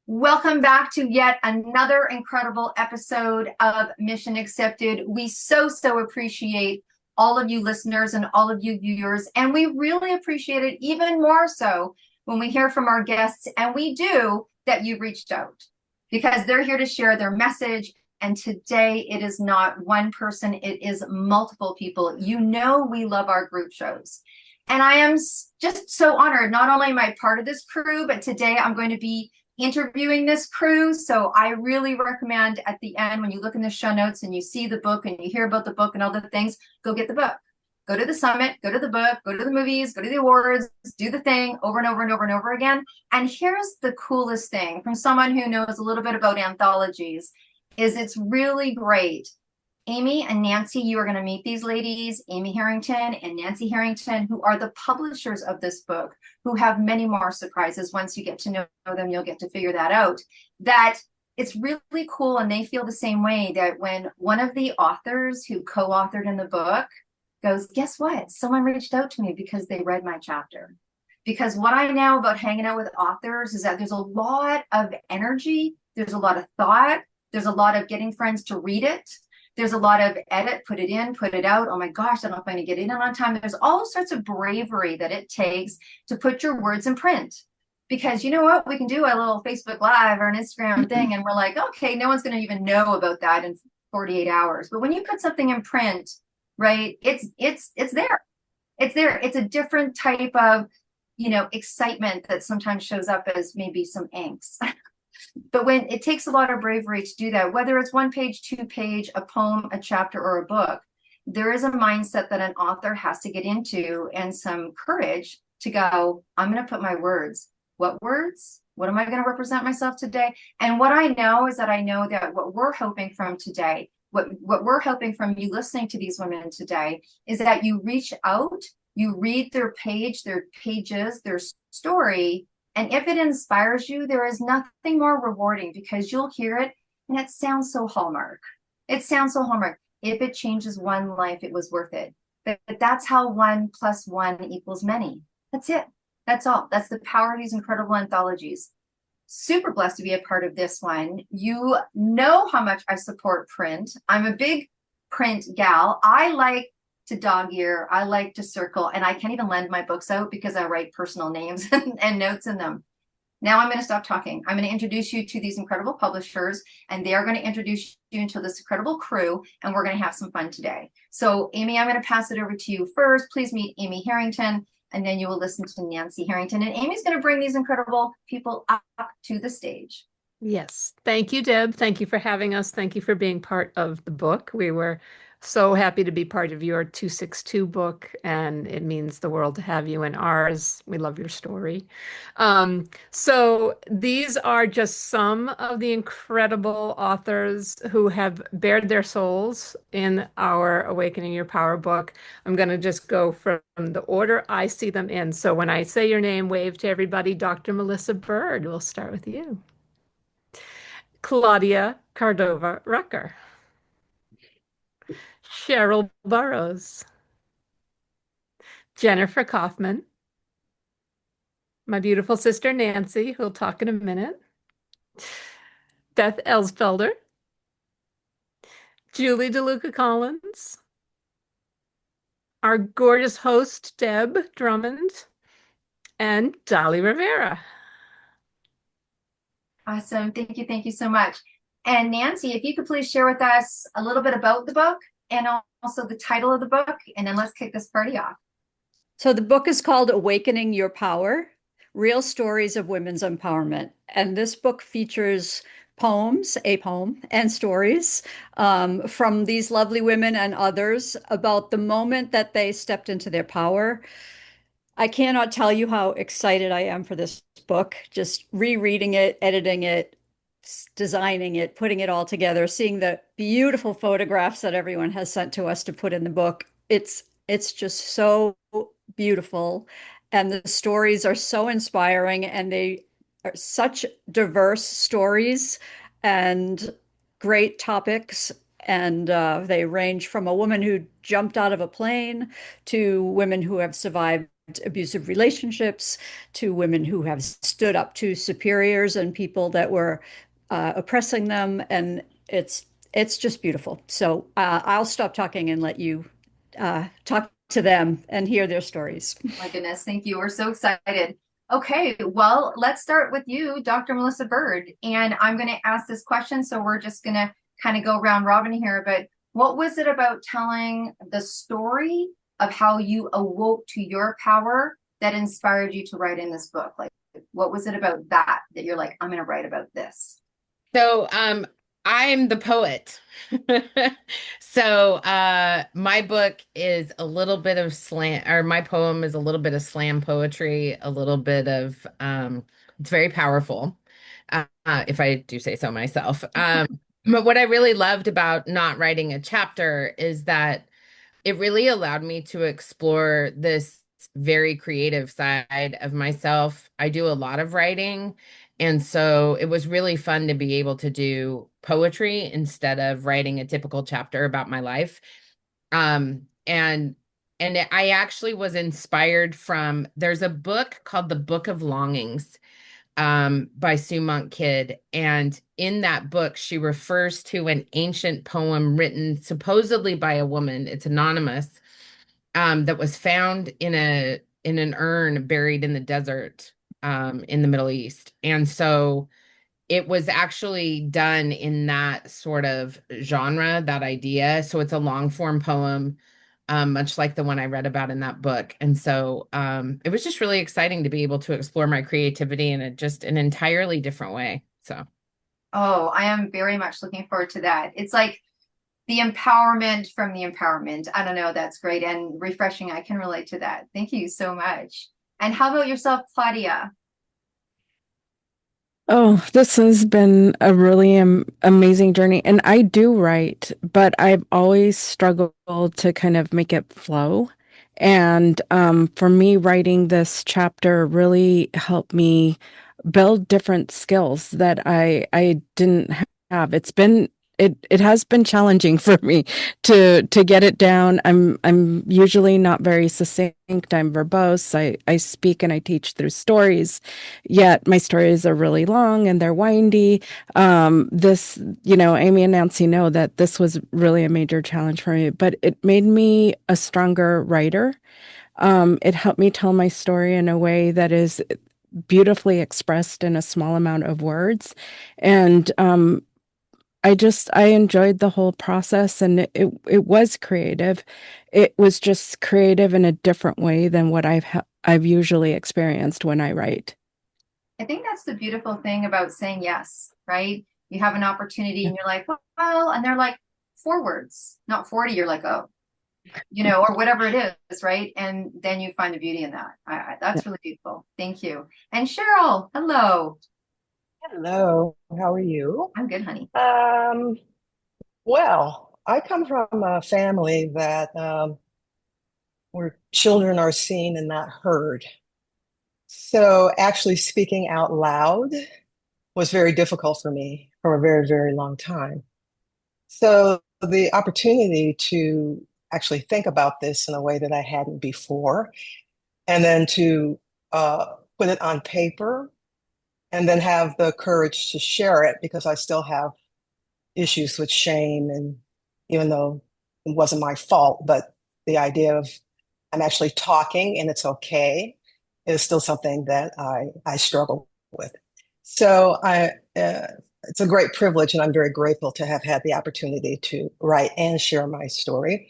Welcome back to yet another incredible episode of Mission Accepted. We so appreciate all of you listeners and all of you viewers, and we really appreciate it even more so when we hear from our guests, and we do, that you reached out because they're here to share their message. And today it is not one person, it is multiple people. You know, we love our group shows. And I am just so honored. Not only am I part of this crew, but today I'm going to be interviewing this crew. So I really recommend at the end, when you look in the show notes and you see the book and you hear about the book and all the things, go get the book. Go to the summit, go to the book, go to the movies, go to the awards, do the thing over and over and over and over again. And here's the coolest thing from someone who knows a little bit about anthologies is it's really great. Amy and Nancy, you are going to meet these ladies, Amy Harrington and Nancy Harrington, who are the publishers of this book, who have many more surprises. Once you get to know them, you'll get to figure that out. That it's really cool, and they feel the same way, that when one of the authors who co-authored in the book goes, guess what? Someone reached out to me because they read my chapter. Because what I know about hanging out with authors is that there's a lot of energy, there's a lot of thought, there's a lot of getting friends to read it. There's a lot of edit, put it in, put it out. Oh my gosh, I don't know if I'm going to get it in on time. There's all sorts of bravery that it takes to put your words in print. Because you know what? We can do a little Facebook Live or an Instagram thing, and we're like, okay, no one's going to even know about that in 48 hours. But when you put something in print, right, it's there. It's there. It's a different type of, excitement that sometimes shows up as maybe some angst. But when it takes a lot of bravery to do that, whether it's one page, two page, a poem, a chapter, or a book, there is a mindset that an author has to get into and some courage to go, I'm going to put my words. What words? What am I going to represent myself today? And what I know is that I know that what we're hoping from today, what we're hoping from you listening to these women today, is that you reach out, you read their page, their pages, their story, and if it inspires you, there is nothing more rewarding because you'll hear it and it sounds so Hallmark. It sounds so Hallmark. If it changes one life, it was worth it. But that's how 1+1 = many. That's it. That's all. That's the power of these incredible anthologies. Super blessed to be a part of this one. You know how much I support print. I'm a big print gal. I like to dog ear, I like to circle, and I can't even lend my books out because I write personal names and notes in them. Now I'm going to stop talking. I'm going to introduce you to these incredible publishers, and they are going to introduce you into this incredible crew, and we're going to have some fun today. So Amy, I'm going to pass it over to you first. Please meet Amy Harrington, and then you will listen to Nancy Harrington. And Amy's going to bring these incredible people up to the stage. Yes. Thank you, Deb. Thank you for having us. Thank you for being part of the book. We were so happy to be part of your 262 book, and it means the world to have you in ours. We love your story. So these are just some of the incredible authors who have bared their souls in our Awakening Your Power book. I'm going to just go from the order I see them in. So when I say your name, wave to everybody. Dr. Melissa Bird, we'll start with you. Claudia Cardova Rucker, Cheryl Burrows, Jennifer Kaufman, my beautiful sister Nancy, who'll talk in a minute, Beth Elsfelder, Julie DeLuca Collins, our gorgeous host Deb Drummond, and Dolly Rivera. Awesome. Thank you so much. And Nancy, if you could please share with us a little bit about the book and also the title of the book, and then let's kick this party off. So the book is called Awakening Your Power, Real Stories of Women's Empowerment. And this book features poems, a poem, and stories from these lovely women and others about the moment that they stepped into their power. I cannot tell you how excited I am for this book, just rereading it, editing it, designing it, putting it all together, seeing the beautiful photographs that everyone has sent to us to put in the book. It's just so beautiful, and the stories are so inspiring, and they are such diverse stories and great topics. And they range from a woman who jumped out of a plane to women who have survived abusive relationships, to women who have stood up to superiors and people that were oppressing them. And it's just beautiful. So I'll stop talking and let you talk to them and hear their stories. My goodness, thank you. We're so excited. Okay, well, let's start with you, Dr. Melissa Bird. And I'm going to ask this question, so we're just going to kind of go round robin here. But what was it about telling the story of how you awoke to your power that inspired you to write in this book? Like, what was it about that you're like, I'm going to write about this? So, I'm the poet. So, my book is a little bit of slam, or my poem is a little bit of slam poetry, a little bit of, it's very powerful, if I do say so myself. But what I really loved about not writing a chapter is that it really allowed me to explore this very creative side of myself. I do a lot of writing, and so it was really fun to be able to do poetry instead of writing a typical chapter about my life. And I actually was inspired from, there's a book called The Book of Longings, by Sue Monk Kidd. And in that book, she refers to an ancient poem written supposedly by a woman. It's anonymous, that was found in an urn buried in the desert, in the Middle East. And so it was actually done in that sort of genre, that idea. So it's a long form poem, much like the one I read about in that book. And so it was just really exciting to be able to explore my creativity in just an entirely different way. So, Oh, I am very much looking forward to that. It's like the empowerment from the empowerment. I don't know, that's great and refreshing. I can relate to that. Thank you so much. And how about yourself, Claudia? Oh, this has been a really amazing journey. And I do write, but I've always struggled to kind of make it flow. And for me, writing this chapter really helped me build different skills that I didn't have. It has been challenging for me to get it down. I'm usually not very succinct. I'm verbose. I speak and I teach through stories, yet my stories are really long and they're windy. This, Amy and Nancy know that this was really a major challenge for me, but it made me a stronger writer. It helped me tell my story in a way that is beautifully expressed in a small amount of words. And I enjoyed the whole process, and it was creative. It was just creative in a different way than what I've usually experienced when I write. I think that's the beautiful thing about saying yes, right? You have an opportunity and you're like, well, and they're like 4 words, not 40. You're like, oh, or whatever it is, right? And then you find the beauty in that. That's really beautiful. Thank you. And Cheryl, hello. Hello, how are you? I'm good, honey. Well, I come from a family that where children are seen and not heard. So actually speaking out loud was very difficult for me for a very, very long time. So the opportunity to actually think about this in a way that I hadn't before, and then to put it on paper, and then have the courage to share it, because I still have issues with shame. And even though it wasn't my fault, but the idea of I'm actually talking and it's okay is still something that I struggle with. So it's a great privilege, and I'm very grateful to have had the opportunity to write and share my story.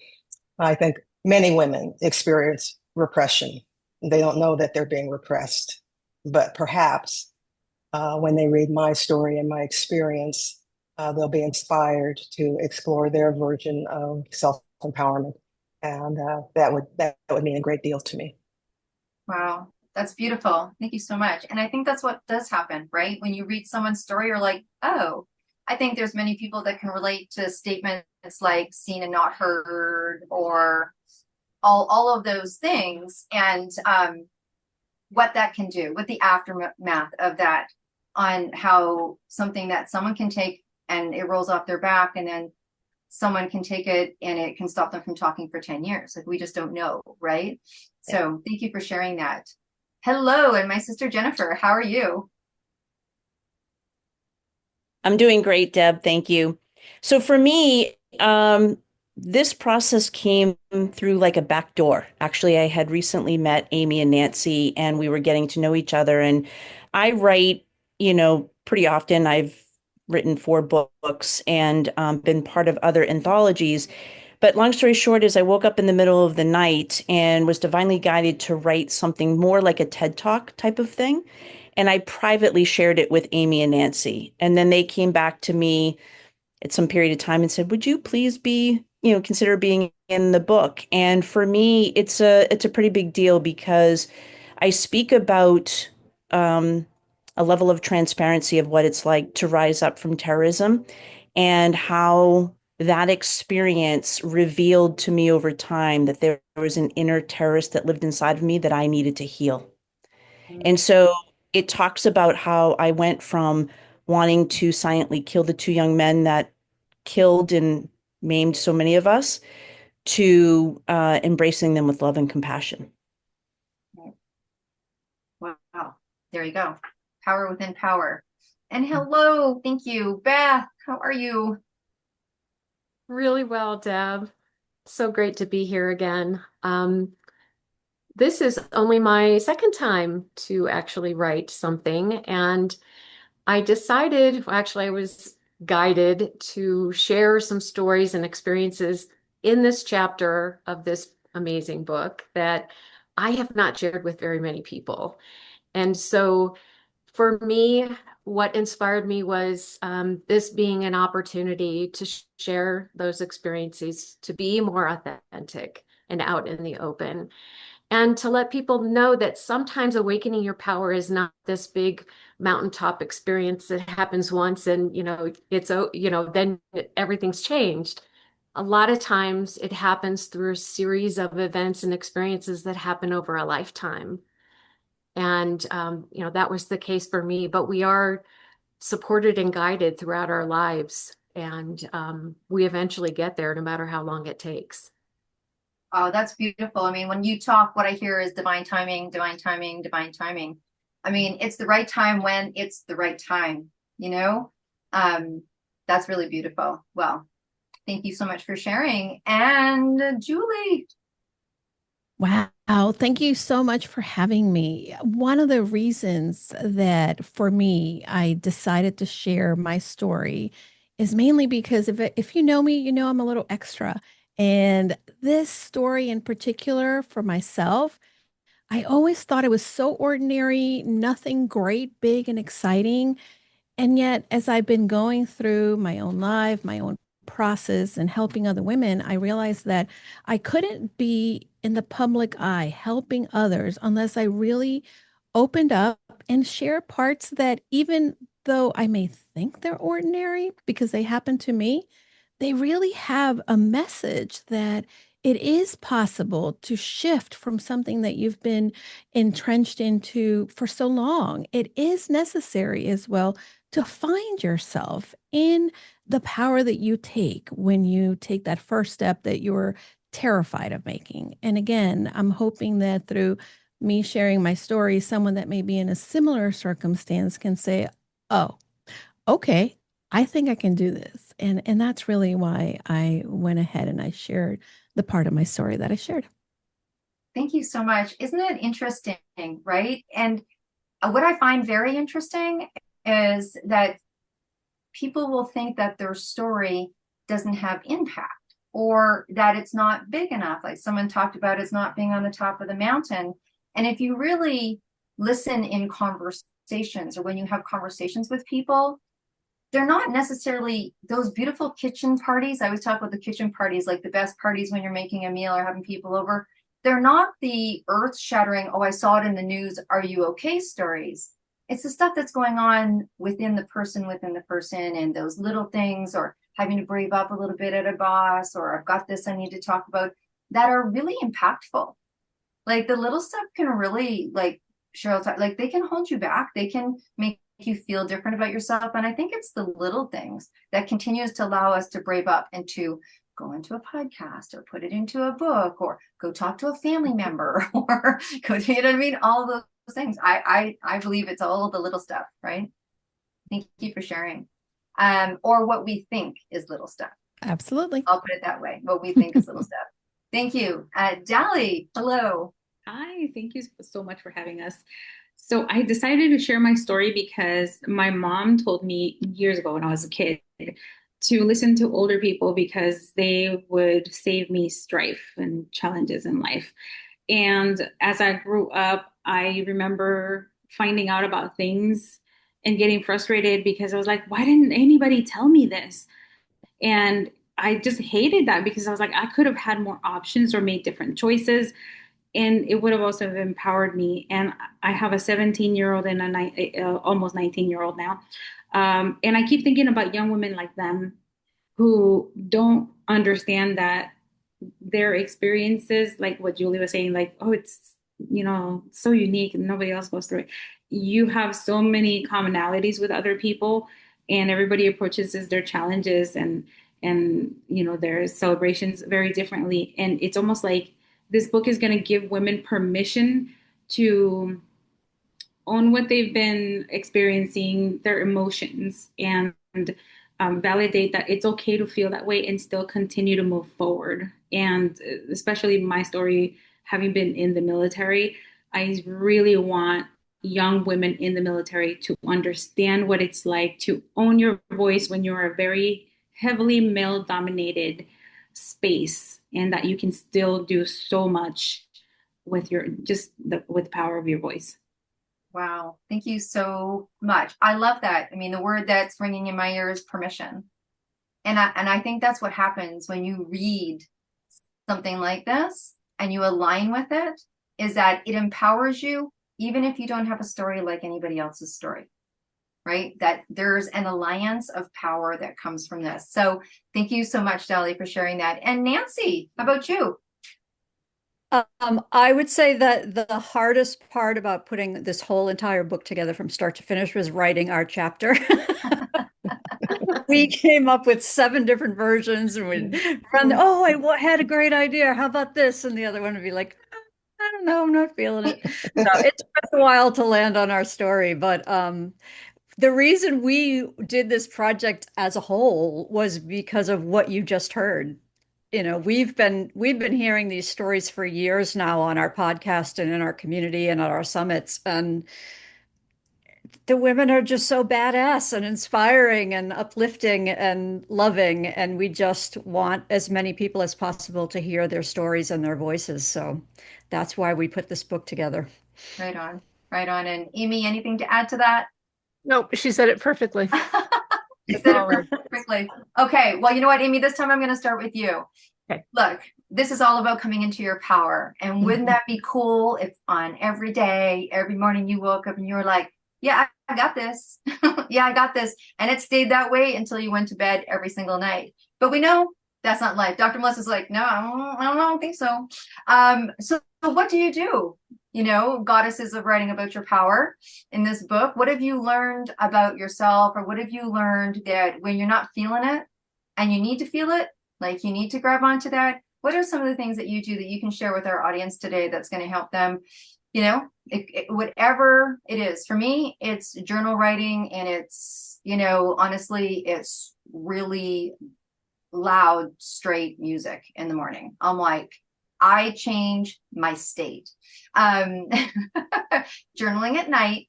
I think many women experience repression. They don't know that they're being repressed, but perhaps when they read my story and my experience, they'll be inspired to explore their version of self-empowerment. And that would mean a great deal to me. Wow, that's beautiful. Thank you so much. And I think that's what does happen, right? When you read someone's story, you're like, oh, I think there's many people that can relate to statements like seen and not heard, or all of those things, and what that can do, what the aftermath of that, on how something that someone can take and it rolls off their back, and then someone can take it and it can stop them from talking for 10 years. Like, we just don't know, right? Yeah. So thank you for sharing that. Hello, and my sister Jennifer, how are you? I'm doing great, Deb. Thank you. So for me, this process came through like a back door. Actually, I had recently met Amy and Nancy, and we were getting to know each other. And I write, pretty often. I've written 4 books and been part of other anthologies. But long story short is I woke up in the middle of the night and was divinely guided to write something more like a TED Talk type of thing. And I privately shared it with Amy and Nancy. And then they came back to me at some period of time and said, "Would you please consider being in the book?" And for me, it's a pretty big deal because I speak about a level of transparency of what it's like to rise up from terrorism and how that experience revealed to me over time that there was an inner terrorist that lived inside of me that I needed to heal. And so it talks about how I went from wanting to silently kill the 2 young men that killed and maimed so many of us to embracing them with love and compassion. Wow, there you go. Power within power. And hello, thank you, Beth. How are you? Really well, Deb. So great to be here again. This is only my second time to actually write something, and I decided, well, actually, I was guided to share some stories and experiences in this chapter of this amazing book that I have not shared with very many people. And so for me, what inspired me was this being an opportunity to share those experiences, to be more authentic and out in the open, and to let people know that sometimes awakening your power is not this big mountaintop experience that happens once and, then everything's changed. A lot of times it happens through a series of events and experiences that happen over a lifetime. And, that was the case for me, but we are supported and guided throughout our lives. And we eventually get there no matter how long it takes. Oh, that's beautiful. I mean, when you talk, what I hear is divine timing, divine timing, divine timing. I mean, it's the right time when it's the right time, you know? That's really beautiful. Well, thank you so much for sharing. And Julie. Wow, thank you so much for having me. One of the reasons that for me, I decided to share my story is mainly because if you know me, you know I'm a little extra. And this story in particular for myself, I always thought it was so ordinary, nothing great, big, and exciting. And yet, as I've been going through my own life, my own process, and helping other women, I realized that I couldn't be in the public eye helping others unless I really opened up and shared parts that, even though I may think they're ordinary because they happen to me, they really have a message that it is possible to shift from something that you've been entrenched into for so long. It is necessary as well to find yourself in the power that you take when you take that first step that you're terrified of making. And again, I'm hoping that through me sharing my story, someone that may be in a similar circumstance can say, "Oh, okay, I think I can do this." And that's really why I went ahead and I shared the part of my story that I shared. Thank you so much. Isn't it interesting, right? And what I find very interesting is that people will think that their story doesn't have impact or that it's not big enough. Like someone talked about, it's not being on the top of the mountain. And if you really listen in conversations or when you have conversations with people, they're not necessarily those beautiful kitchen parties. I always talk about the kitchen parties, like the best parties when you're making a meal or having people over. They're not the earth shattering, oh, I saw it in the news, are you okay stories. It's the stuff that's going on within the person, and those little things, or having to brave up a little bit at a boss, or I've got this I need to talk about, that are really impactful. Like the little stuff can really, like Cheryl talked, like they can hold you back. They can make you feel different about yourself. And I think it's the little things that continues to allow us to brave up and to go into a podcast or put it into a book or go talk to a family member or go to, you know what I mean? All those things. I believe it's all the little stuff, right? Thank you for sharing. Or what we think is little stuff. Absolutely. I'll put it that way. What we think is little stuff. Thank you. Dally, hello. Hi, thank you so much for having us. So I decided to share my story because my mom told me years ago when I was a kid to listen to older people because they would save me strife and challenges in life. And as I grew up, I remember finding out about things and getting frustrated because I was like, why didn't anybody tell me this? And I just hated that because I was like, I could have had more options or made different choices. And it would have also empowered me. And I have a 17-year-old and almost 19-year-old now. And I keep thinking about young women like them who don't understand that their experiences, like what Julie was saying, like, oh, it's, so unique and nobody else goes through it. You have so many commonalities with other people, and everybody approaches their challenges and their celebrations very differently. And it's almost like this book is going to give women permission to own what they've been experiencing, their emotions, and validate that it's okay to feel that way and still continue to move forward. And especially my story, having been in the military, I really want young women in the military to understand what it's like to own your voice when you're a very heavily male dominated space, and that you can still do so much with with the power of your voice. Wow. Thank you so much. I love that. I mean, the word that's ringing in my ear is permission. And I think that's what happens when you read something like this and you align with it, is that it empowers you, even if you don't have a story like anybody else's story, right? That there's an alliance of power that comes from this. So thank you so much, Dali, for sharing that. And Nancy, how about you? I would say that the hardest part about putting this whole entire book together from start to finish was writing our chapter. We came up with 7 different versions and we'd run, oh, I had a great idea. How about this? And the other one would be like, I don't know, I'm not feeling it. So it took us a while to land on our story, but the reason we did this project as a whole was because of what you just heard. We've been hearing these stories for years now on our podcast and in our community and at our summits, and the women are just so badass and inspiring and uplifting and loving, and we just want as many people as possible to hear their stories and their voices. So that's why we put this book together. Right on. And Amy, anything to add to that? Nope, she said it perfectly. She said it perfectly. Okay, well, you know what, Amy, this time I'm going to start with you. Okay. Look, this is all about coming into your power. And wouldn't that be cool if on every day, every morning you woke up and you were like, yeah, I got this. Yeah, I got this. And it stayed that way until you went to bed every single night. But we know that's not life. Dr. Melissa's like, no, I don't think so. So what do you do? Goddesses of writing about your power in this book. What have you learned about yourself, or what have you learned that when you're not feeling it and you need to feel it, like you need to grab onto that? What are some of the things that you do that you can share with our audience today that's going to help them? Whatever it is. For me, it's journal writing, and it's, honestly, it's really loud, straight music in the morning. I'm like, I change my state. Journaling at night,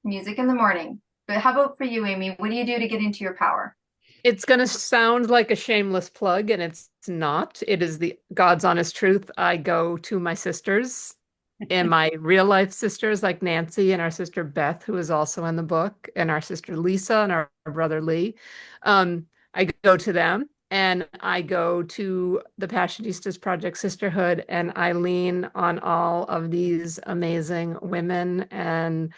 music in the morning. But how about for you, Amy? What do you do to get into your power? It's going to sound like a shameless plug, and it's not. It is the God's honest truth. I go to my sisters and my real life sisters, like Nancy and our sister Beth, who is also in the book, and our sister Lisa and our brother Lee. I go to them, and I go to the Passionistas Project Sisterhood, and I lean on all of these amazing women. And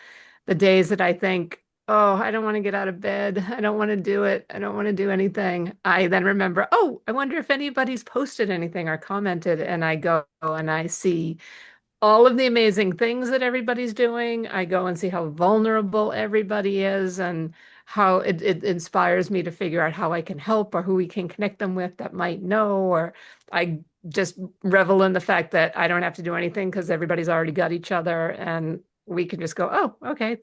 the days that I think, oh, I don't want to get out of bed, I don't want to do it, I don't want to do anything, I then remember, oh, I wonder if anybody's posted anything or commented, and I go and I see all of the amazing things that everybody's doing. I go and see how vulnerable everybody is and how it inspires me to figure out how I can help or who we can connect them with that might know, or I just revel in the fact that I don't have to do anything because everybody's already got each other and we can just go, oh, okay,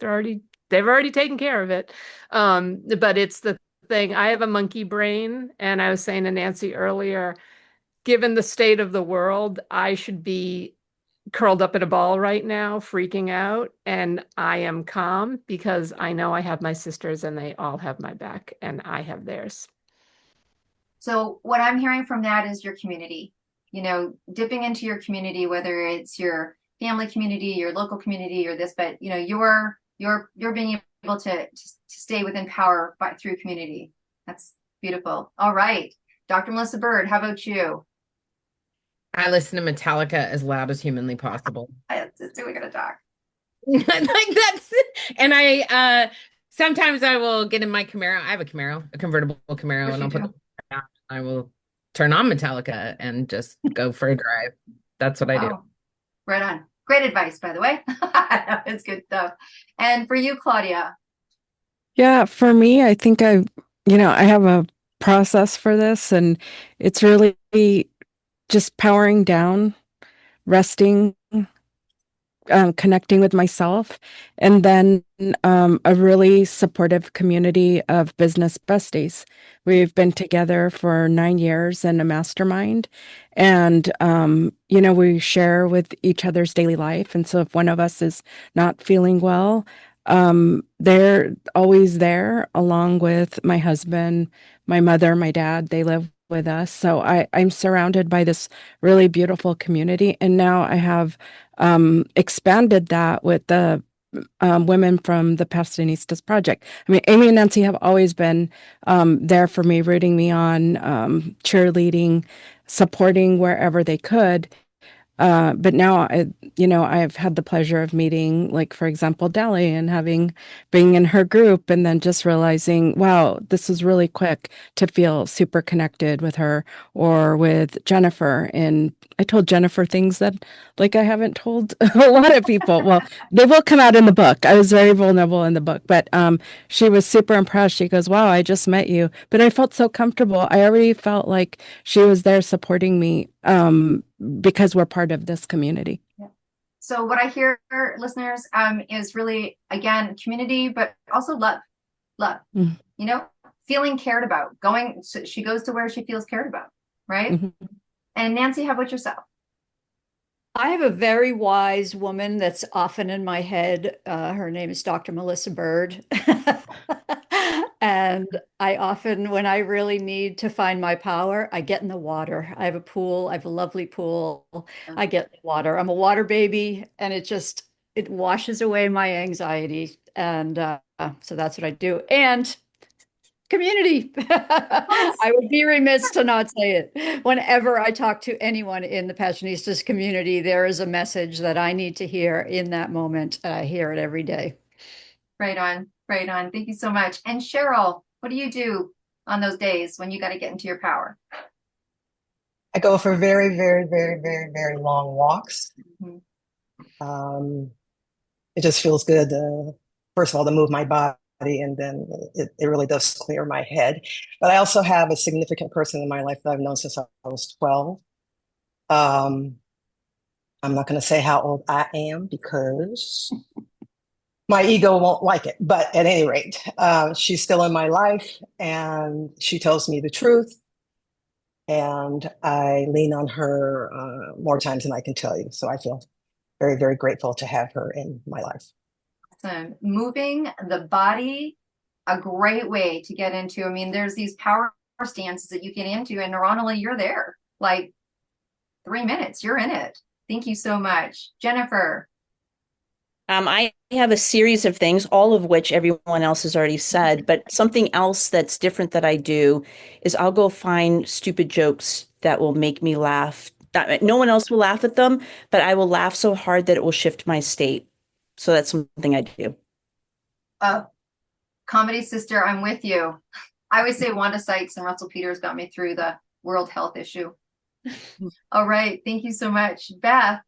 they've already taken care of it. But it's the thing. I have a monkey brain, and I was saying to Nancy earlier, given the state of the world, I should be curled up in a ball right now, freaking out. And I am calm because I know I have my sisters and they all have my back and I have theirs. So what I'm hearing from that is your community, dipping into your community, whether it's your family community, your local community, or this, but you're being able to stay within power through community. That's beautiful. All right. Dr. Melissa Bird, how about you? I listen to Metallica as loud as humanly possible. We're gonna talk. Like that's, and I sometimes I will get in my Camaro. I have a Camaro, a convertible Camaro, and I'll put the I will turn on Metallica and just go for a drive. That's what I do. Right on. Great advice, by the way. It's good stuff. And for you, Claudia? Yeah, for me, I think I have a process for this, and it's really just powering down, resting, connecting with myself, and then a really supportive community of business besties. We've been together for 9 years in a mastermind, and we share with each other's daily life. And so if one of us is not feeling well, they're always there, along with my husband, my mother, my dad. They live with us. So I'm surrounded by this really beautiful community. And now I have expanded that with the women from the Passionistas Project. I mean, Amy and Nancy have always been there for me, rooting me on, cheerleading, supporting wherever they could. But now, I've had the pleasure of meeting, like, for example, Dali, and being in her group, and then just realizing, wow, this is really quick to feel super connected with her, or with Jennifer. And I told Jennifer things that, like, I haven't told a lot of people. Well, they will come out in the book. I was very vulnerable in the book, but she was super impressed. She goes, wow, I just met you, but I felt so comfortable. I already felt like she was there supporting me, because we're part of this community. Yeah. So what I hear, listeners, is really, again, community, but also love, feeling cared about, she goes to where she feels cared about, right? Mm-hmm. And Nancy, how about yourself? I have a very wise woman that's often in my head. Her name is Dr. Melissa Bird. And I often, when I really need to find my power, I get in the water. I have a pool. I have a lovely pool. I get in the water. I'm a water baby, and it washes away my anxiety. And so that's what I do. And community. I would be remiss to not say it. Whenever I talk to anyone in the Passionistas community, there is a message that I need to hear in that moment. And I hear it every day. Right on. Right on. Thank you so much. And Cheryl, what do you do on those days when you got to get into your power? I go for very, very, very, very, very long walks. Mm-hmm. It just feels good, first of all, to move my body, and then it really does clear my head. But I also have a significant person in my life that I've known since I was 12. I'm not going to say how old I am because my ego won't like it. But at any rate, she's still in my life, and she tells me the truth. And I lean on her more times than I can tell you. So I feel very, very grateful to have her in my life. Awesome. Moving the body, a great way to get into. I mean, there's these power stances that you get into, and neuronally, you're there. Like 3 minutes, you're in it. Thank you so much. Jennifer. I have a series of things, all of which everyone else has already said, but something else that's different that I do is I'll go find stupid jokes that will make me laugh. No one else will laugh at them, but I will laugh so hard that it will shift my state. So that's something I do. Comedy sister, I'm with you. I always say Wanda Sykes and Russell Peters got me through the world health issue. All right. Thank you so much. Beth.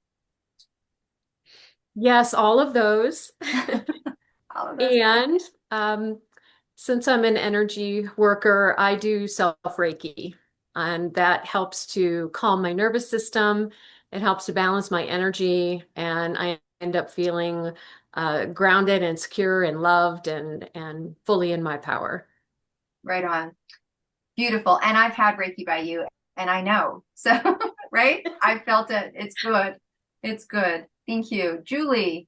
Yes, all of those. All of those. And since I'm an energy worker, I do self Reiki, and that helps to calm my nervous system. It helps to balance my energy, and I end up feeling grounded and secure and loved and fully in my power. Right on. Beautiful. And I've had Reiki by you, and I know. So, right? I felt it. It's good. It's good. Thank you. Julie.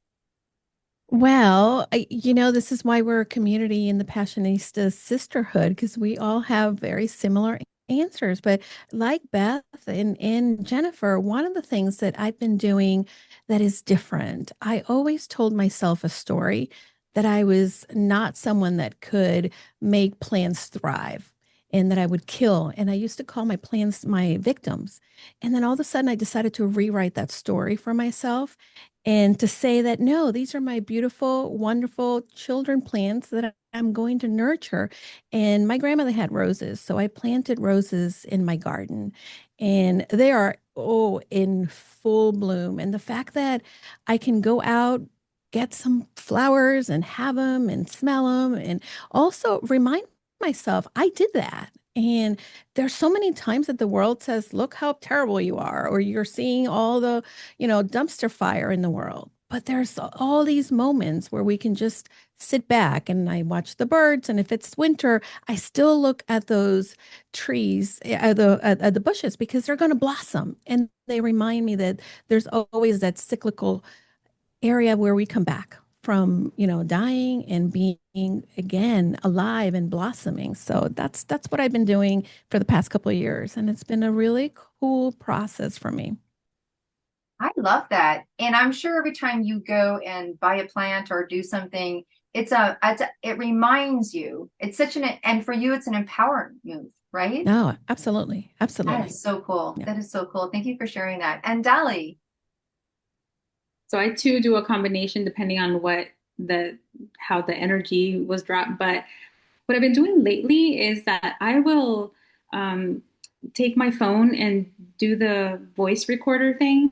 Well, this is why we're a community in the Passionista Sisterhood, because we all have very similar answers. But like Beth and Jennifer, one of the things that I've been doing that is different, I always told myself a story that I was not someone that could make plans thrive and that I would kill. And I used to call my plans my victims. And then all of a sudden, I decided to rewrite that story for myself and to say that no, these are my beautiful, wonderful children plants that I'm going to nurture. And my grandmother had roses, so I planted roses in my garden, and they are in full bloom. And the fact that I can go out, get some flowers and have them and smell them, and also remind myself I did that. And there's so many times that the world says, look how terrible you are, or you're seeing all the dumpster fire in the world. But there's all these moments where we can just sit back and I watch the birds. And if it's winter, I still look at those trees, at the bushes, because they're going to blossom. And they remind me that there's always that cyclical area where we come back from, dying and being again alive and blossoming. So that's what I've been doing for the past couple of years. And it's been a really cool process for me. I love that. And I'm sure every time you go and buy a plant or do something, it reminds you. It's such and for you, it's an empowering move, right? No, absolutely. Absolutely. That is so cool. Yeah. That is so cool. Thank you for sharing that. And Dolly. So I too do a combination depending on how the energy was dropped. But what I've been doing lately is that I will take my phone and do the voice recorder thing.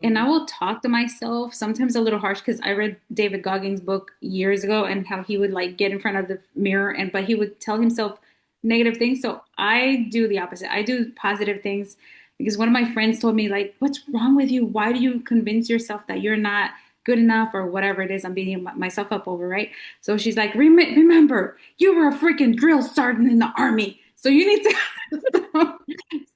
And I will talk to myself, sometimes a little harsh, because I read David Goggins' book years ago and how he would like get in front of the mirror but he would tell himself negative things. So I do the opposite. I do positive things because one of my friends told me like, what's wrong with you? Why do you convince yourself that you're not good enough or whatever it is I'm beating myself up over, right? So she's like, remember, you were a freaking drill sergeant in the army. So you need to.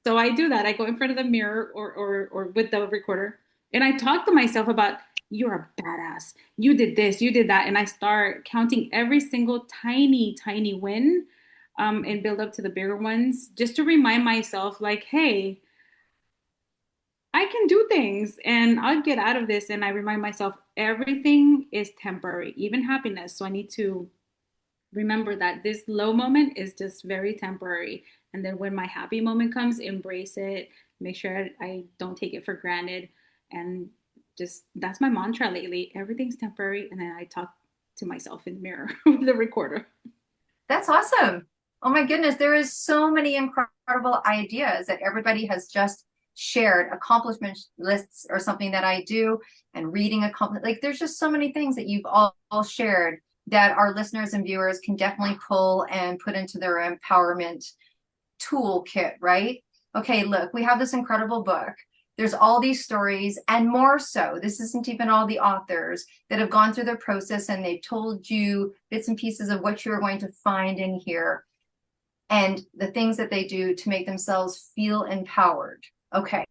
So I do that. I go in front of the mirror or with the recorder. And I talk to myself about, you're a badass. You did this, you did that. And I start counting every single tiny, tiny win and build up to the bigger ones just to remind myself, like, hey, I can do things and I'll get out of this. And I remind myself everything is temporary, even happiness. So I need to remember that this low moment is just very temporary. And then when my happy moment comes, embrace it, make sure I don't take it for granted. And just that's my mantra lately. Everything's temporary. And then I talk to myself in the mirror with the recorder. That's awesome. Oh my goodness. There is so many incredible ideas that everybody has just shared, accomplishment lists or something that I do, and reading like there's just so many things that you've all shared that our listeners and viewers can definitely pull and put into their empowerment toolkit, right? Okay, look, we have this incredible book. There's all these stories and more so. This isn't even all the authors that have gone through the process and they've told you bits and pieces of what you're going to find in here and the things that they do to make themselves feel empowered. Okay,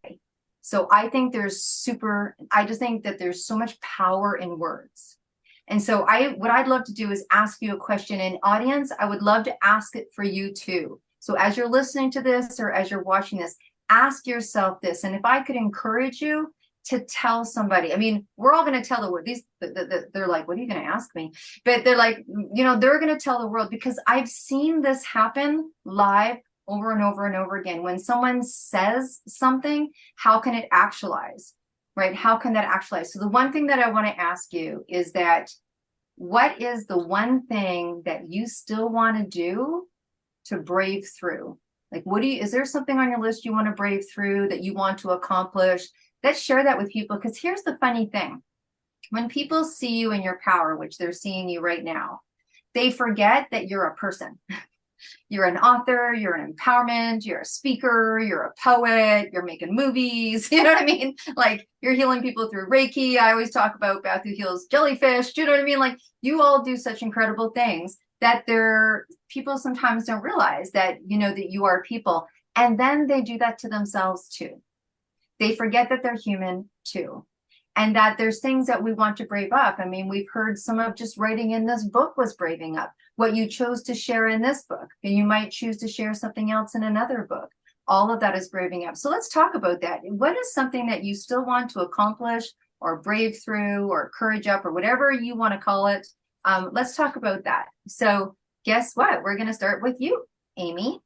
so I just think that there's so much power in words. And so what I'd love to do is ask you a question. And audience, I would love to ask it for you too. So as you're listening to this or as you're watching this, ask yourself this. And if I could encourage you to tell somebody, I mean, we're all going to tell the world. They're like, what are you going to ask me? But they're like, they're going to tell the world because I've seen this happen live over and over and over again. When someone says something, how can it actualize? Right? How can that actualize? So the one thing that I want to ask you is that what is the one thing that you still want to do to brave through? Like, is there something on your list you want to brave through that you want to accomplish? Let's share that with people, because here's the funny thing. when people see you in your power, which they're seeing you right now, they forget that you're a person. You're an author, you're an empowerment, you're a speaker, you're a poet, you're making movies, you know what I mean? Like, you're healing people through Reiki. I always talk about Beth who heals jellyfish. Do you know what I mean? Like, you all do such incredible things that people sometimes don't realize that, that you are people. And then they do that to themselves too. They forget that they're human too. And that there's things that we want to brave up. I mean, we've heard some of just writing in this book was braving up. What you chose to share in this book, and you might choose to share something else in another book. All of that is braving up. So let's talk about that. What is something that you still want to accomplish or brave through or courage up or whatever you want to call it? Let's talk about that. So guess what? We're going to start with you, Amy.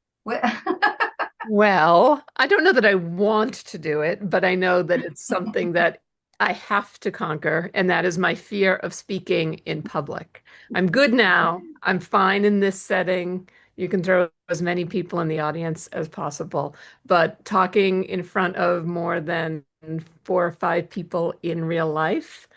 Well, I don't know that I want to do it, but I know that it's something that I have to conquer, and that is my fear of speaking in public. I'm good now. I'm fine in this setting. You can throw as many people in the audience as possible, but talking in front of more than 4 or 5 people in real life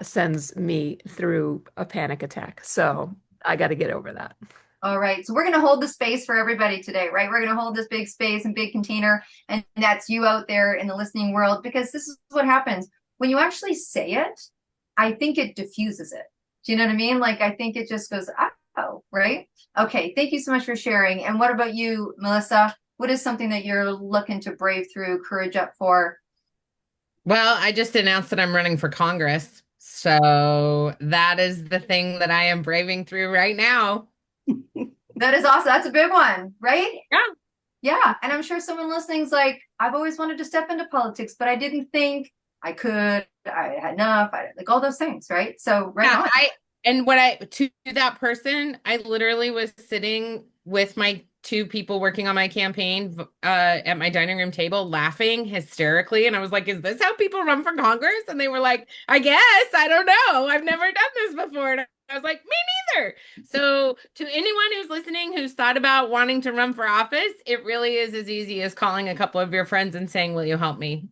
sends me through a panic attack. So I got to get over that. All right. So we're going to hold the space for everybody today, right? We're going to hold this big space and big container. And that's you out there in the listening world, because this is what happens. When you actually say it, I think it diffuses it. Do you know what I mean? Like, I think it just goes, oh, right? Okay. Thank you so much for sharing. And what about you, Melissa? What is something that you're looking to brave through, courage up for? Well, I just announced that I'm running for Congress. So that is the thing that I am braving through right now. That is awesome. That's a big one, right? Yeah. Yeah. And I'm sure someone listening's like, I've always wanted to step into politics, but I didn't think I could, I had enough, like all those things, right? So on. To that person, I literally was sitting with my 2 people working on my campaign at my dining room table, laughing hysterically. And I was like, is this how people run for Congress? And they were like, I guess, I don't know. I've never done this before. And I was like, me neither. So to anyone who's listening, who's thought about wanting to run for office, it really is as easy as calling a couple of your friends and saying, will you help me?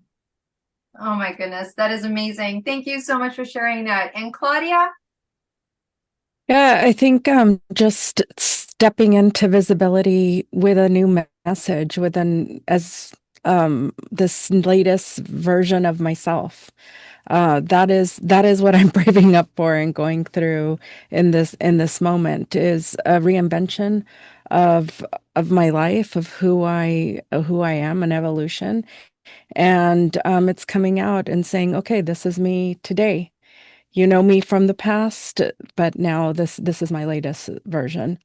Oh my goodness, that is amazing. Thank you so much for sharing that. And Claudia? Yeah, I think just stepping into visibility with a new message, as this latest version of myself. That is what I'm braving up for and going through in this moment, is a reinvention of my life, of who I am, an evolution. And it's coming out and saying, okay, this is me today. You know me from the past, but now this is my latest version.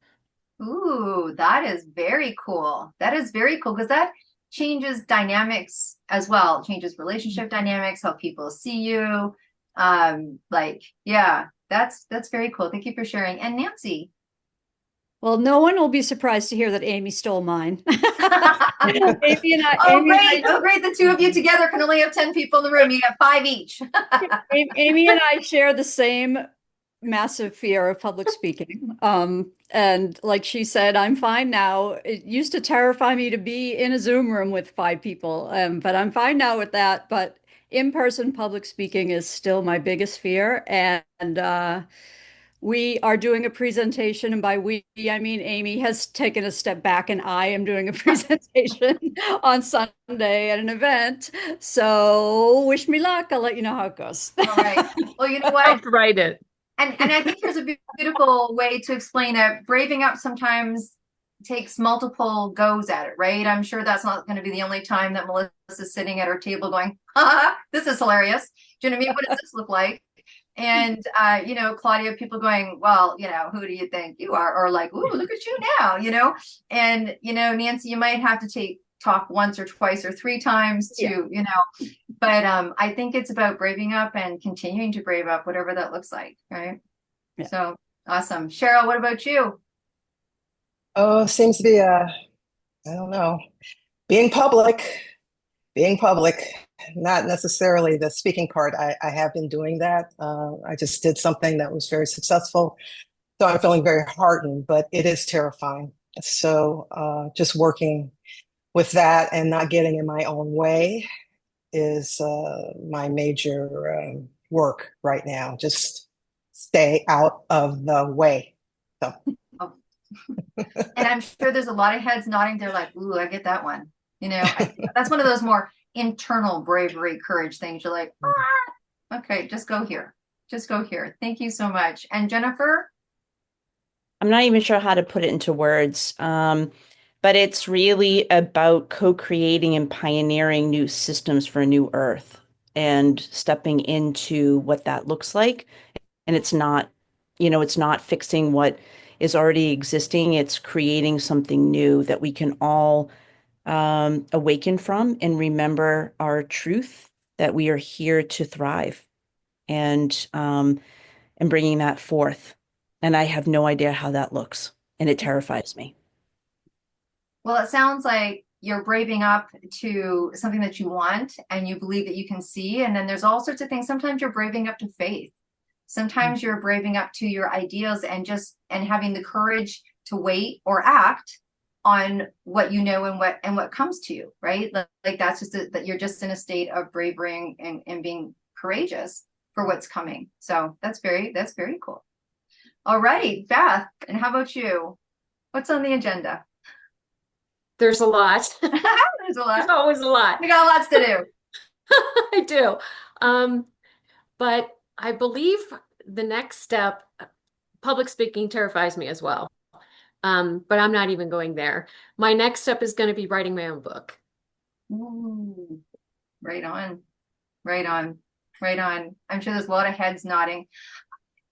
Ooh, that is very cool. That is very cool, because that changes dynamics as well. It changes relationship dynamics, how people see you. Yeah, that's very cool. Thank you for sharing. And Nancy? Well, no one will be surprised to hear that Amy stole mine. Amy and I, great. The 2 of you together can only have 10 people in the room. You have 5 each. Amy and I share the same massive fear of public speaking. And like she said, I'm fine now. It used to terrify me to be in a Zoom room with 5 people, but I'm fine now with that. But in-person public speaking is still my biggest fear. And we are doing a presentation, and by we, I mean Amy has taken a step back, and I am doing a presentation on Sunday at an event. So wish me luck. I'll let you know how it goes. All right. Well, you know what? Helped write it. And I think there's a beautiful way to explain it. Braving up sometimes takes multiple goes at it, right? I'm sure that's not going to be the only time that Melissa's sitting at her table going, this is hilarious. Do you know what I mean? What does this look like? And, Claudia, people going, well, who do you think you are? Or like, ooh, look at you now, And, Nancy, you might have to talk once or twice or 3 times to, but I think it's about braving up and continuing to brave up, whatever that looks like, right? Yeah. So awesome. Cheryl, what about you? Oh, seems to be I don't know, being public, not necessarily the speaking part. I have been doing that. I just did something that was very successful. So I'm feeling very heartened, but it is terrifying. So just working with that and not getting in my own way is my major work right now. Just stay out of the way. So. Oh. And I'm sure there's a lot of heads nodding. They're like, ooh, I get that one. That's one of those more internal bravery, courage things. You're like, okay, just go here. Just go here. Thank you so much. And Jennifer? I'm not even sure how to put it into words, but it's really about co-creating and pioneering new systems for a new earth and stepping into what that looks like. And it's not, it's not fixing what is already existing. It's creating something new that we can all awaken from and remember our truth, that we are here to thrive, and bringing that forth. And I have no idea how that looks, and it terrifies me. Well, it sounds like you're braving up to something that you want and you believe that you can see. And then there's all sorts of things. Sometimes you're braving up to faith. Sometimes you're braving up to your ideals and having the courage to wait or act on what you know and what comes to you, right? Like that's just that you're just in a state of bravery and being courageous for what's coming. So that's very cool. All right, Beth, and how about you? What's on the agenda? There's a lot. There's a lot. There's always a lot. We got lots to do. I do. But I believe the next step, public speaking terrifies me as well. But I'm not even going there. My next step is going to be writing my own book. Ooh, right on. Right on. Right on. I'm sure there's a lot of heads nodding.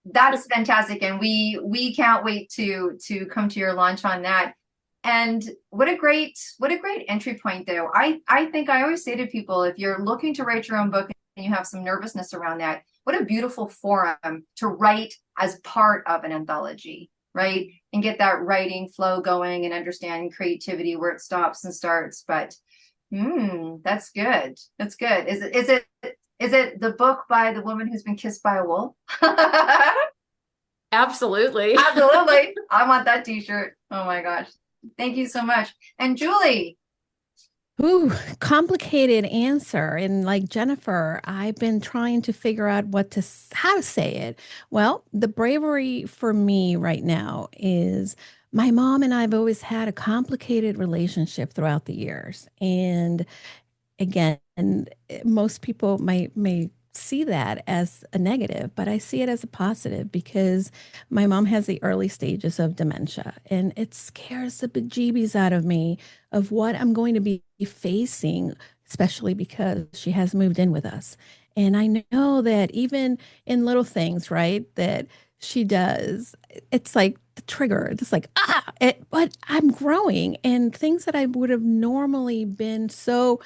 That's fantastic. And we can't wait to come to your launch on that. And what a great entry point though. I think I always say to people, if you're looking to write your own book and you have some nervousness around that, what a beautiful forum to write as part of an anthology, right? And get that writing flow going and understanding creativity where it stops and starts. But that's good. That's good. Is it the book by the woman who's been kissed by a wolf? Absolutely. Absolutely. I want that t-shirt. Oh my gosh. Thank you so much. And Julie. Ooh, complicated answer. And like Jennifer, I've been trying to figure out how to say it. Well, the bravery for me right now is my mom and I have always had a complicated relationship throughout the years. And again, most people may see that as a negative, but I see it as a positive because my mom has the early stages of dementia, and it scares the bejeebies out of me of what I'm going to be facing, especially because she has moved in with us. And I know that even in little things, right, that she does, it's like the trigger, it's like, but I'm growing, and things that I would have normally been so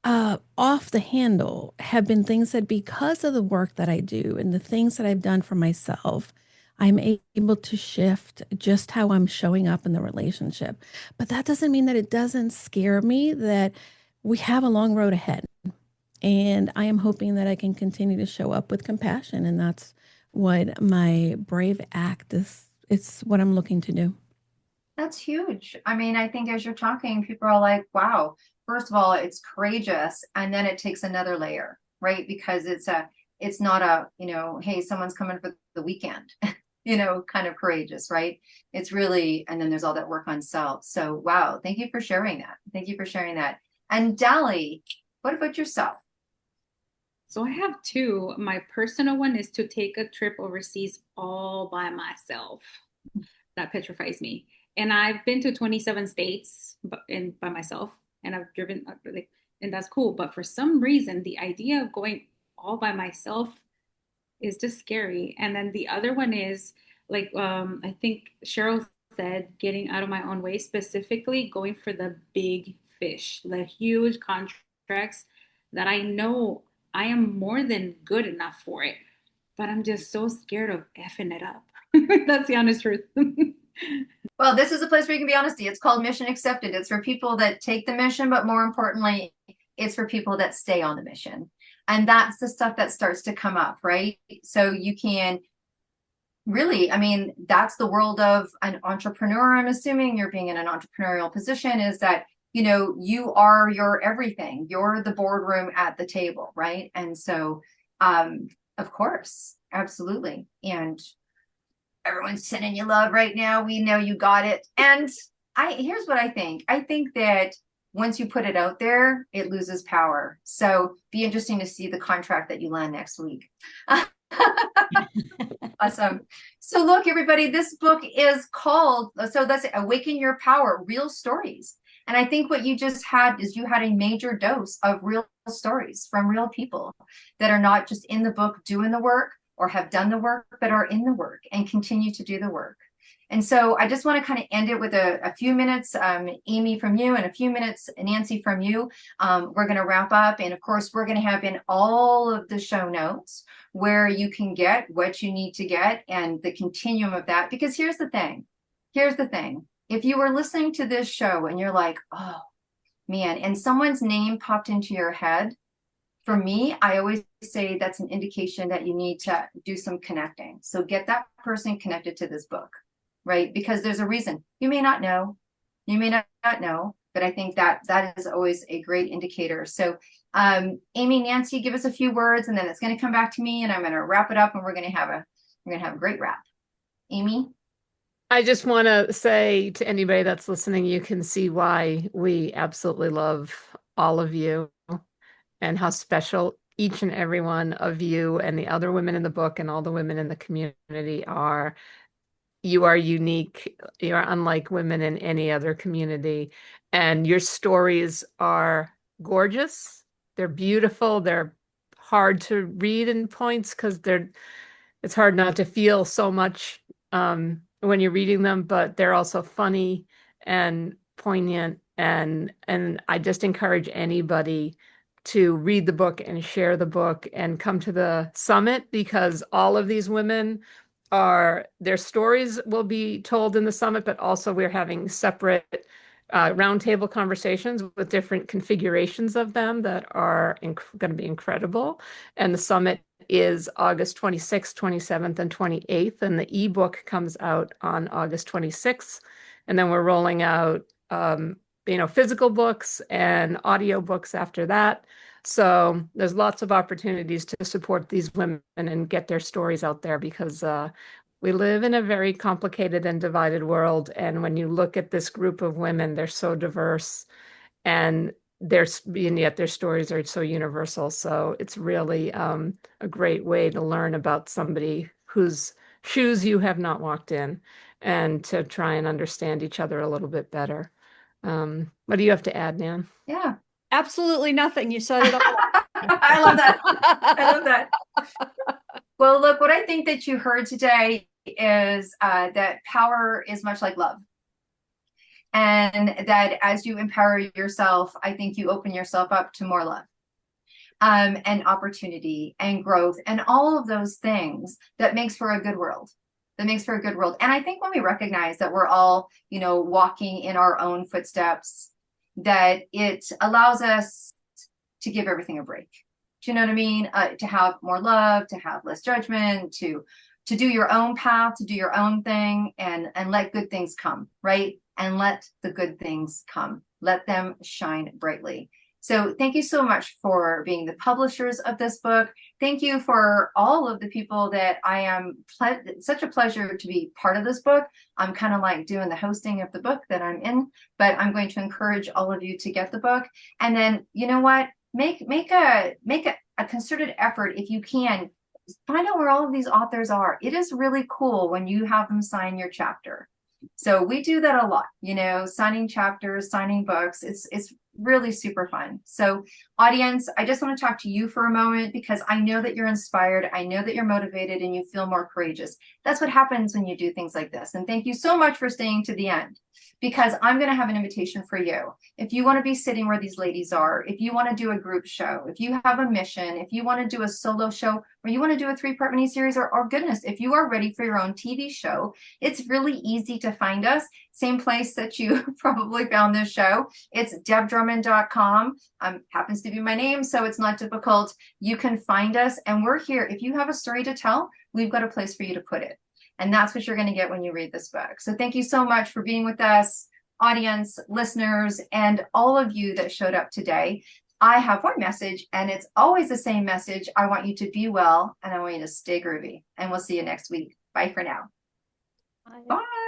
off the handle have been things that, because of the work that I do and the things that I've done for myself, I'm able to shift just how I'm showing up in the relationship. But that doesn't mean that it doesn't scare me, that we have a long road ahead. And I am hoping that I can continue to show up with compassion. And that's what my brave act is. It's what I'm looking to do. That's huge. I mean, I think as you're talking, people are like, wow, first of all, it's courageous. And then it takes another layer, right? Because it's not a, hey, someone's coming for the weekend, kind of courageous, right? It's really, and then there's all that work on self. So, wow. Thank you for sharing that. Thank you for sharing that. And Dali, what about yourself? So I have two. My personal one is to take a trip overseas all by myself. That petrifies me. And I've been to 27 states by myself, and I've driven, and that's cool. But for some reason, the idea of going all by myself is just scary. And then the other one is I think Cheryl said, getting out of my own way, specifically going for the big fish, the huge contracts that I know I am more than good enough for it, but I'm just so scared of effing it up. That's the honest truth. Well, this is a place where you can be honest. It's called Mission Accepted. It's for people that take the mission, but more importantly, it's for people that stay on the mission. And that's the stuff that starts to come up, right? So you can really, that's the world of an entrepreneur. I'm assuming you're being in an entrepreneurial position, is that, you are your everything. You're the boardroom at the table, right? And so Of course. Absolutely. And everyone's sending you love right now. We know you got it. And here's what I think. I think that once you put it out there, it loses power. So be interesting to see the contract that you land next week. Awesome. So look, everybody, this book is called, so that's Awaken Your Power, Real Stories. And I think what you just had is you had a major dose of real stories from real people that are not just in the book doing the work or have done the work, but are in the work and continue to do the work. And so I just want to kind of end it with a few minutes, Amy, from you, and a few minutes, Nancy, from you. We're going to wrap up. And of course, we're going to have in all of the show notes where you can get what you need to get and the continuum of that. Because here's the thing. If you were listening to this show and you're like, oh, man, and someone's name popped into your head, for me, I always say that's an indication that you need to do some connecting. So get that person connected to this book, right? Because there's a reason. You may not know, but I think that is always a great indicator. So Amy, Nancy, give us a few words, and then it's going to come back to me, and I'm going to wrap it up, and we're going to have a great wrap. Amy? I just want to say to anybody that's listening, you can see why we absolutely love all of you and how special each and every one of you and the other women in the book and all the women in the community are. You are unique. You are unlike women in any other community. And your stories are gorgeous. They're beautiful. They're hard to read in points because it's hard not to feel so much when you're reading them, but they're also funny and poignant. And I just encourage anybody to read the book and share the book and come to the summit, because all of these women their stories will be told in the summit, but also we're having separate roundtable conversations with different configurations of them that are going to be incredible. And the summit is August 26th, 27th, and 28th. And the ebook comes out on August 26th. And then we're rolling out, physical books and audio books after that. So there's lots of opportunities to support these women and get their stories out there, because we live in a very complicated and divided world. And when you look at this group of women, they're so diverse, and yet their stories are so universal. So it's really a great way to learn about somebody whose shoes you have not walked in, and to try and understand each other a little bit better. What do you have to add, Nan? Yeah. Absolutely nothing. You said it all. I love that. Well, look, what I think that you heard today is that power is much like love. And that as you empower yourself, I think you open yourself up to more love and opportunity and growth and all of those things that makes for a good world. And I think when we recognize that we're all, walking in our own footsteps, that it allows us to give everything a break. Do you know what I mean? To have more love, to have less judgment, to do your own path, to do your own thing, and let good things come, right? And let the good things come. Let them shine brightly. So thank you so much for being the publishers of this book. Thank you for all of the people that I am, such a pleasure to be part of this book. I'm kind of like doing the hosting of the book that I'm in, but I'm going to encourage all of you to get the book. And then, you know what? Make a concerted effort, if you can, find out where all of these authors are. It is really cool when you have them sign your chapter. So we do that a lot, signing chapters, signing books. It's really super fun. So audience, I just want to talk to you for a moment, because I know that you're inspired. I know that you're motivated and you feel more courageous. That's what happens when you do things like this. And thank you so much for staying to the end, because I'm going to have an invitation for you. If you want to be sitting where these ladies are, if you want to do a group show, if you have a mission, if you want to do a solo show, or you want to do a 3-part miniseries, or goodness, if you are ready for your own TV show, it's really easy to find us. Same place that you probably found this show. It's debdrummond.com. Happens to be my name, so it's not difficult. You can find us, and we're here. If you have a story to tell, we've got a place for you to put it. And that's what you're going to get when you read this book. So thank you so much for being with us, audience, listeners, and all of you that showed up today. I have one message, and it's always the same message. I want you to be well, and I want you to stay groovy. And we'll see you next week. Bye for now. Bye. Bye.